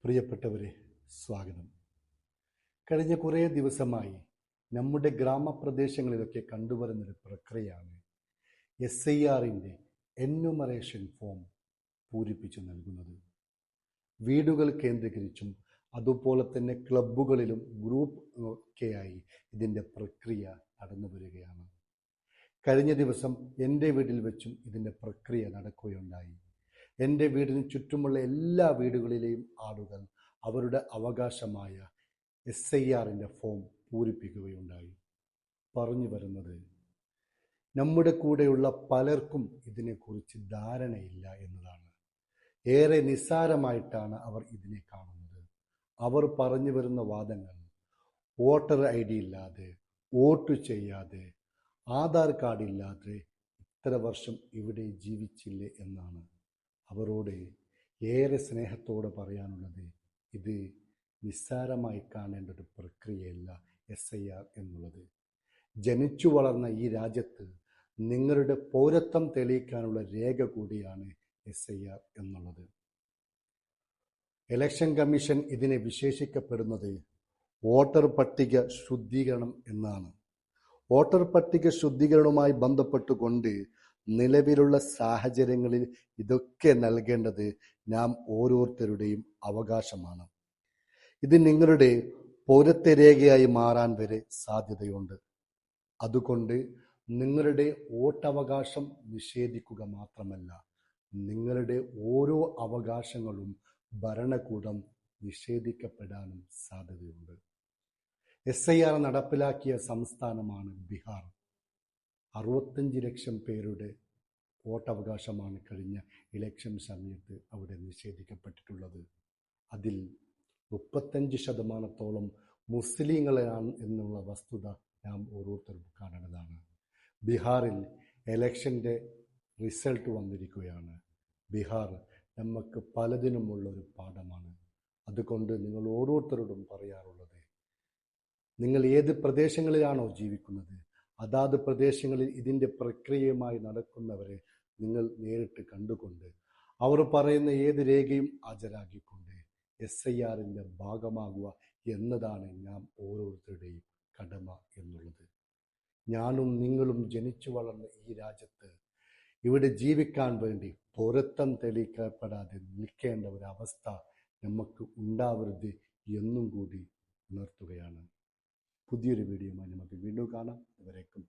പ്രിയപ്പെട്ടവരെ, സ്വാഗതം. കഴിഞ്ഞ കുറേ ദിവസമായി നമ്മുടെ ഗ്രാമപ്രദേശങ്ങളിലൊക്കെ കണ്ടുവരുന്നൊരു പ്രക്രിയയാണ് SIRൻ്റെ എന്യൂമറേഷൻ ഫോം പൂരിപ്പിച്ചു നൽകുന്നത്. വീടുകൾ കേന്ദ്രീകരിച്ചും അതുപോലെ തന്നെ ക്ലബ്ബുകളിലും ഗ്രൂപ്പ് ഒക്കെയായി ഇതിൻ്റെ പ്രക്രിയ നടന്നു വരികയാണ്. കഴിഞ്ഞ ദിവസം എൻ്റെ വീട്ടിൽ വെച്ചും ഇതിൻ്റെ പ്രക്രിയ നടക്കുകയുണ്ടായി. എൻ്റെ വീടിന് ചുറ്റുമുള്ള എല്ലാ വീടുകളിലെയും ആളുകൾ അവരുടെ അവകാശമായ SIRൻ്റെ ഫോം പൂരിപ്പിക്കുകയുണ്ടായി. പറഞ്ഞു വരുന്നത്, നമ്മുടെ കൂടെയുള്ള പലർക്കും ഇതിനെക്കുറിച്ച് ധാരണയില്ല എന്നതാണ്. ഏറെ നിസ്സാരമായിട്ടാണ് അവർ ഇതിനെ കാണുന്നത്. അവർ പറഞ്ഞു വരുന്ന വാദങ്ങൾ വോട്ടർ ID ഇല്ലാതെ, വോട്ട് ചെയ്യാതെ, ആധാർ കാർഡ് ഇല്ലാതെ ഇത്ര വർഷം ഇവിടെ ജീവിച്ചില്ലേ എന്നാണ്. അവരോട് ഏറെ സ്നേഹത്തോടെ പറയാനുള്ളത്, ഇത് നിസ്സാരമായി കാണേണ്ട ഒരു പ്രക്രിയയല്ല SIR എന്നുള്ളത്. ജനിച്ചു വളർന്ന ഈ രാജ്യത്ത് നിങ്ങളുടെ പൗരത്വം തെളിയിക്കാനുള്ള രേഖ കൂടിയാണ് SIR എന്നുള്ളത്. ഇലക്ഷൻ കമ്മീഷൻ ഇതിനെ വിശേഷിക്കപ്പെടുന്നത് വോട്ടർ പട്ടിക ശുദ്ധീകരണം എന്നാണ്. വോട്ടർ പട്ടിക ശുദ്ധീകരണവുമായി ബന്ധപ്പെട്ടുകൊണ്ട് നിലവിലുള്ള സാഹചര്യങ്ങളിൽ ഇതൊക്കെ നൽകേണ്ടത് നാം ഓരോരുത്തരുടെയും അവകാശമാണ്. ഇത് നിങ്ങളുടെ പൗരത്വ രേഖയായി മാറാൻ വരെ സാധ്യതയുണ്ട്. അതുകൊണ്ട് നിങ്ങളുടെ വോട്ടവകാശം നിഷേധിക്കുക മാത്രമല്ല, നിങ്ങളുടെ ഓരോ അവകാശങ്ങളും ഭരണകൂടം നിഷേധിക്കപ്പെടാനും സാധ്യതയുണ്ട്. SIR നടപ്പിലാക്കിയ സംസ്ഥാനമാണ് ബീഹാർ. 65 ലക്ഷം പേരുടെ വോട്ടവകാശമാണ് കഴിഞ്ഞ ഇലക്ഷൻ സമയത്ത് അവിടെ നിഷേധിക്കപ്പെട്ടിട്ടുള്ളത്. അതിൽ 35% മുസ്ലിങ്ങളാണ് എന്നുള്ള വസ്തുത നാം ഓരോരുത്തരും കാണേണ്ടതാണ്. ബീഹാറിൽ ഇലക്ഷൻ്റെ റിസൾട്ട് വന്നിരിക്കുകയാണ്. ബീഹാർ നമുക്ക് പലതിനുമുള്ളൊരു പാഠമാണ്. അതുകൊണ്ട് നിങ്ങൾ ഓരോരുത്തരോടും പറയാറുള്ളത്, നിങ്ങൾ ഏത് പ്രദേശങ്ങളിലാണോ ജീവിക്കുന്നത്, അതാത് പ്രദേശങ്ങളിൽ ഇതിൻ്റെ പ്രക്രിയയുമായി നടക്കുന്നവരെ നിങ്ങൾ നേരിട്ട് കണ്ടുകൊണ്ട് അവർ പറയുന്ന ഏത് രേഖയും ഹാജരാക്കിക്കൊണ്ട് SIRൻ്റെ ഭാഗമാകുക എന്നതാണ് നാം ഓരോരുത്തരുടെയും കടമ എന്നുള്ളത്. ഞാനും നിങ്ങളും ജനിച്ചു വളർന്ന ഈ രാജ്യത്ത് ഇവിടെ ജീവിക്കാൻ വേണ്ടി പൗരത്വം തെളിയിക്കപ്പെടാതെ നിൽക്കേണ്ട ഒരവസ്ഥ നമുക്ക് ഉണ്ടാവരുത് എന്നും കൂടി ഉണർത്തുകയാണ്. പുതിയൊരു വീഡിയോയുമായി നമുക്ക് വീണ്ടും കാണാം. ഇതുവരേക്കും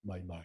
ബൈ ബൈ.